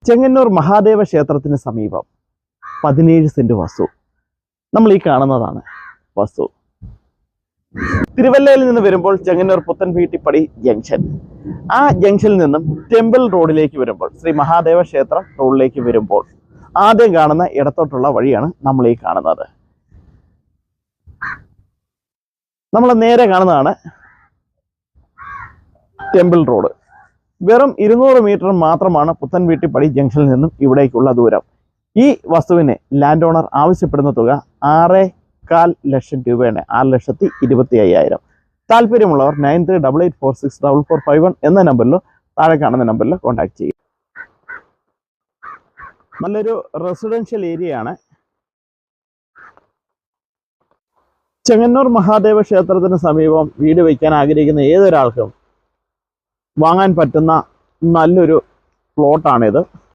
ചെങ്ങന്നൂർ മഹാദേവ ക്ഷേത്രത്തിന് സമീപം 17 സെന്റ് വസ്തു നമ്മൾ ഈ കാണുന്നതാണ് വസ്തു. തിരുവല്ലയിൽ നിന്ന് വരുമ്പോൾ ചെങ്ങന്നൂർ പുത്തൻപീട്ടിപ്പടി ജംഗ്ഷൻ, ആ ജംഗ്ഷനിൽ നിന്നും ടെമ്പിൾ റോഡിലേക്ക് വരുമ്പോൾ, ശ്രീ മഹാദേവ ക്ഷേത്രം റോഡിലേക്ക് വരുമ്പോൾ ആദ്യം കാണുന്ന ഇടത്തോട്ടുള്ള വഴിയാണ് നമ്മൾ ഈ കാണുന്നത്. നമ്മൾ നേരെ കാണുന്നതാണ് ടെമ്പിൾ റോഡ്. വെറും 200 മീറ്റർ മാത്രമാണ് പുത്തൻപീട്ടിപ്പടി ജംഗ്ഷനിൽ നിന്നും ഇവിടേക്കുള്ള ദൂരം. ഈ വസ്തുവിന് ലാൻഡ് ഓണർ ആവശ്യപ്പെടുന്ന തുക 6.25 ലക്ഷം രൂപയാണ്, 6,25,000. താല്പര്യമുള്ളവർ 9388464451 എന്ന നമ്പറിലോ താഴെ കാണുന്ന നമ്പറിലോ കോൺടാക്ട് ചെയ്യും. നല്ലൊരു റെസിഡൻഷ്യൽ ഏരിയയാണ്. ചെങ്ങന്നൂർ മഹാദേവ ക്ഷേത്രത്തിന് സമീപം വീട് വയ്ക്കാൻ ആഗ്രഹിക്കുന്ന ഏതൊരാൾക്കും വാങ്ങാൻ പറ്റുന്ന നല്ലൊരു പ്ലോട്ടാണിത്.